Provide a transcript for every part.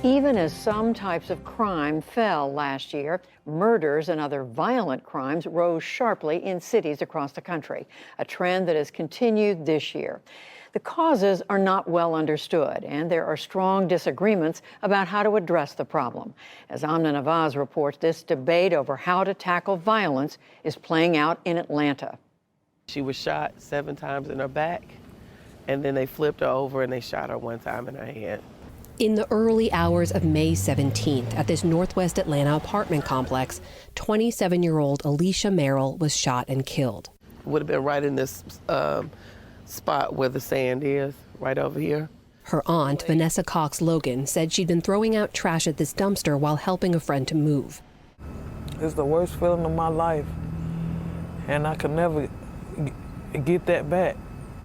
Even as some types of crime fell last year, murders and other violent crimes rose sharply in cities across the country, a trend that has continued this year. The causes are not well understood, and there are strong disagreements about how to address the problem. As Amna Nawaz reports, this debate over how to tackle violence is playing out in Atlanta. She was shot 7 times in her back, and then they flipped her over and they shot her 1 time in her head. In the early hours of May 17th at this Northwest Atlanta apartment complex, 27-year-old Alicia Merrill was shot and killed. Would have been right in this spot where the sand is, right over here. Her aunt, Vanessa Cox Logan, said she'd been throwing out trash at this dumpster while helping a friend to move. It's the worst feeling of my life, and I could never get that back.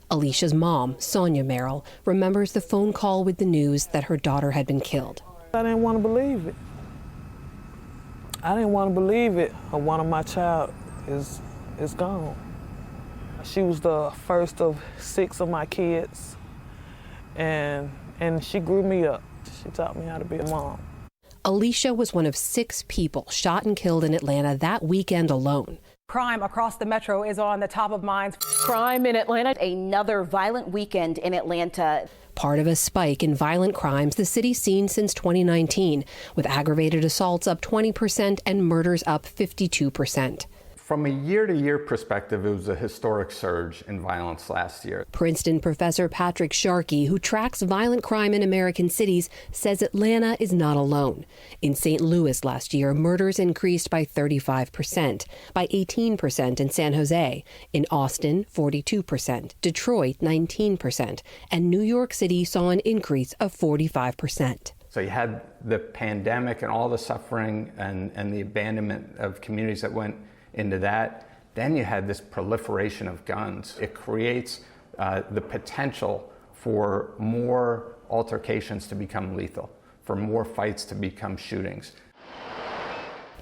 Alicia's mom, Sonia Merrill, remembers the phone call with the news that her daughter had been killed. I didn't want to believe it. I didn't want to believe it. One of my child is gone. She was the first of 6 of my kids, and she grew me up. She taught me how to be a mom. Alicia was one of 6 people shot and killed in Atlanta that weekend alone. Crime across the metro is on the top of minds. Crime in Atlanta. Another violent weekend in Atlanta. Part of a spike in violent crimes the city's seen since 2019, with aggravated assaults up 20% and murders up 52%. From a year-to-year perspective, it was a historic surge in violence last year. Princeton professor Patrick Sharkey, who tracks violent crime in American cities, says Atlanta is not alone. In St. Louis last year, murders increased by 35%, by 18% in San Jose, in Austin, 42%, Detroit, 19%, and New York City saw an increase of 45%. So you had the pandemic and all the suffering and the abandonment of communities that went into that. Then you had this proliferation of guns. It creates the potential for more altercations to become lethal, for more fights to become shootings.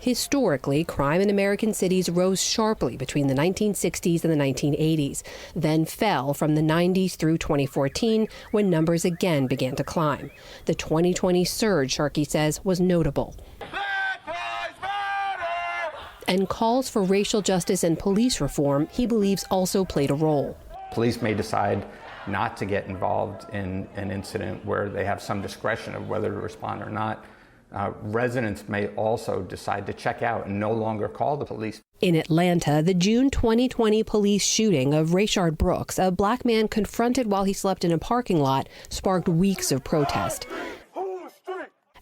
Historically, crime in American cities rose sharply between the 1960s and the 1980s, then fell from the 90s through 2014 when numbers again began to climb. The 2020 surge, Sharkey says, was notable. And calls for racial justice and police reform, he believes, also played a role. Police may decide not to get involved in an incident where they have some discretion of whether to respond or not. Residents may also decide to check out and no longer call the police. In Atlanta, the June 2020 police shooting of Rayshard Brooks, a black man confronted while he slept in a parking lot, sparked weeks of protest.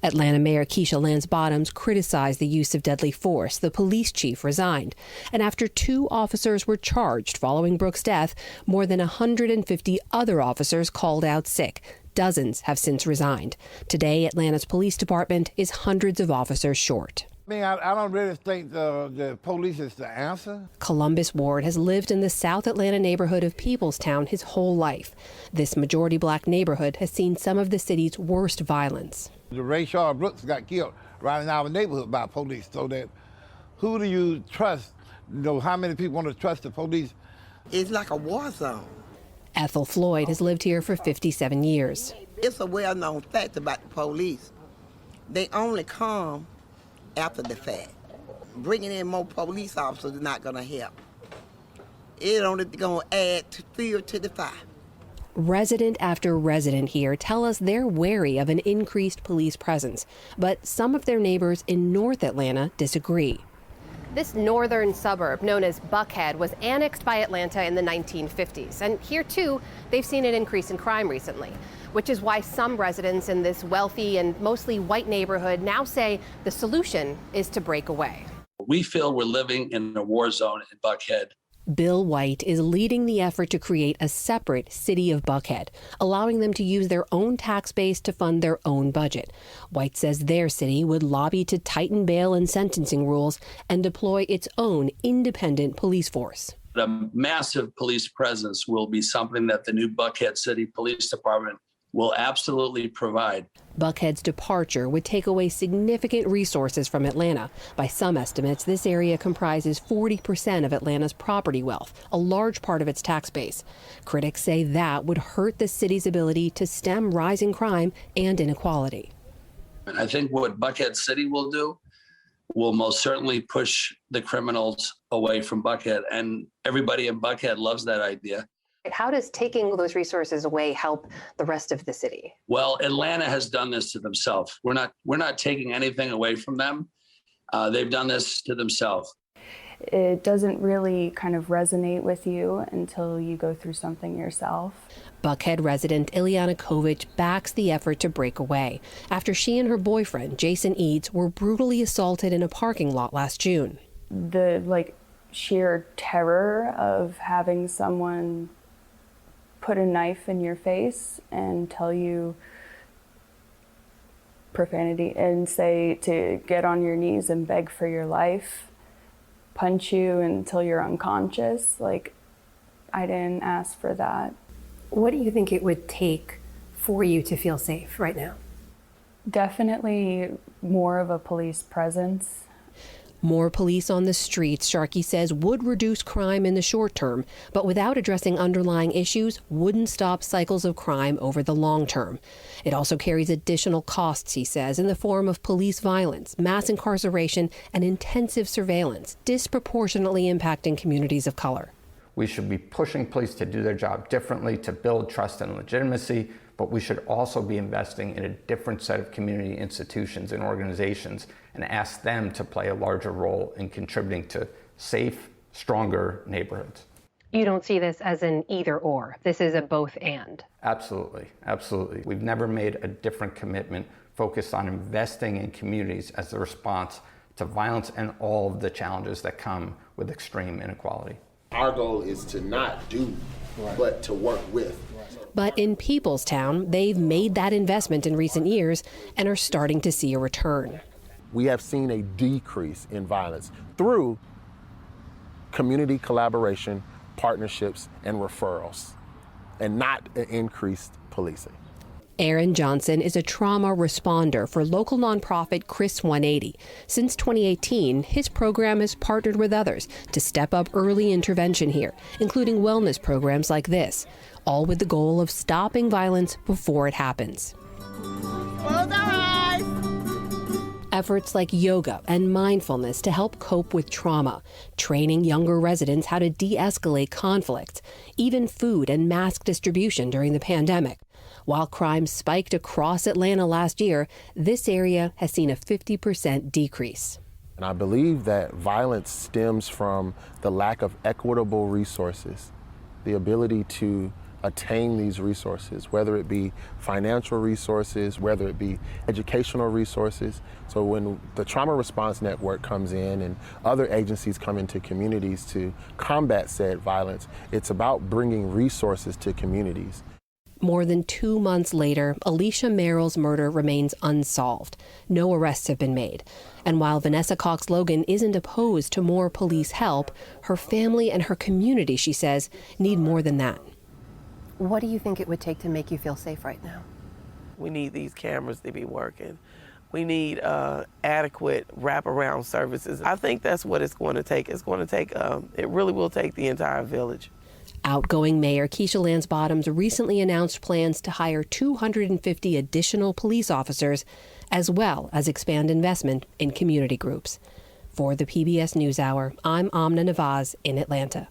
Atlanta Mayor Keisha Lance Bottoms criticized the use of deadly force. The police chief resigned. And after 2 officers were charged following Brooks' death, more than 150 other officers called out sick. Dozens have since resigned. Today, Atlanta's police department is hundreds of officers short. I don't really think the police is the answer. Columbus Ward has lived in the South Atlanta neighborhood of Peoplestown his whole life. This majority black neighborhood has seen some of the city's worst violence. The Rayshard Brooks got killed right in our neighborhood by police. So that who do you trust? How many people want to trust the police? It's like a war zone. Ethel Floyd has lived here for 57 years. It's a well-known fact about the police. They only come after the fact. Bringing in more police officers is not going to help. It's only going to add fuel to the fire. Resident after resident here tell us they're wary of an increased police presence, but some of their neighbors in North Atlanta disagree. This northern suburb, known as Buckhead, was annexed by Atlanta in the 1950s. And here, too, they've seen an increase in crime recently, which is why some residents in this wealthy and mostly white neighborhood now say the solution is to break away. We feel we're living in a war zone in Buckhead. Bill White is leading the effort to create a separate city of Buckhead, allowing them to use their own tax base to fund their own budget. White says their city would lobby to tighten bail and sentencing rules and deploy its own independent police force. A massive police presence will be something that the new Buckhead City Police Department will absolutely provide. Buckhead's departure would take away significant resources from Atlanta. By some estimates, this area comprises 40% of Atlanta's property wealth, a large part of its tax base. Critics say that would hurt the city's ability to stem rising crime and inequality. And I think what Buckhead City will do will most certainly push the criminals away from Buckhead. And everybody in Buckhead loves that idea. How does taking those resources away help the rest of the city? Well, Atlanta has done this to themselves. We're not taking anything away from them. They've done this to themselves. It doesn't really kind of resonate with you until you go through something yourself. Buckhead resident Ileana Kovic backs the effort to break away after she and her boyfriend, Jason Eads, were brutally assaulted in a parking lot last June. The sheer terror of having someone put a knife in your face and tell you profanity and say to get on your knees and beg for your life, punch you until you're unconscious. I didn't ask for that. What do you think it would take for you to feel safe right now? Definitely more of a police presence. More police on the streets, Sharkey says, would reduce crime in the short term, but without addressing underlying issues, wouldn't stop cycles of crime over the long term. It also carries additional costs, he says, in the form of police violence, mass incarceration, and intensive surveillance, disproportionately impacting communities of color. We should be pushing police to do their job differently, to build trust and legitimacy, but we should also be investing in a different set of community institutions and organizations and ask them to play a larger role in contributing to safe, stronger neighborhoods. You don't see this as an either or. This is a both and. Absolutely, absolutely. We've never made a different commitment focused on investing in communities as the response to violence and all of the challenges that come with extreme inequality. Our goal is to not do, but to work with. But in Peoplestown, they've made that investment in recent years and are starting to see a return. We have seen a decrease in violence through community collaboration, partnerships, and referrals, and not increased policing. Aaron Johnson is a trauma responder for local nonprofit Chris 180. Since 2018, his program has partnered with others to step up early intervention here, including wellness programs like this, all with the goal of stopping violence before it happens. Close our eyes. Efforts like yoga and mindfulness to help cope with trauma, training younger residents how to de-escalate conflicts, even food and mask distribution during the pandemic. While crime spiked across Atlanta last year, this area has seen a 50% decrease. And I believe that violence stems from the lack of equitable resources, the ability to attain these resources, whether it be financial resources, whether it be educational resources. So when the Trauma Response Network comes in and other agencies come into communities to combat said violence, it's about bringing resources to communities. More than 2 months later, Alicia Merrill's murder remains unsolved. No arrests have been made. And while Vanessa Cox Logan isn't opposed to more police help, her family and her community, she says, need more than that. What do you think it would take to make you feel safe right now? We need these cameras to be working. We need adequate wraparound services. I think that's what it's going to take. It's going to take, it really will take the entire village. Outgoing Mayor Keisha Lance Bottoms recently announced plans to hire 250 additional police officers, as well as expand investment in community groups. For the PBS NewsHour, I'm Amna Nawaz in Atlanta.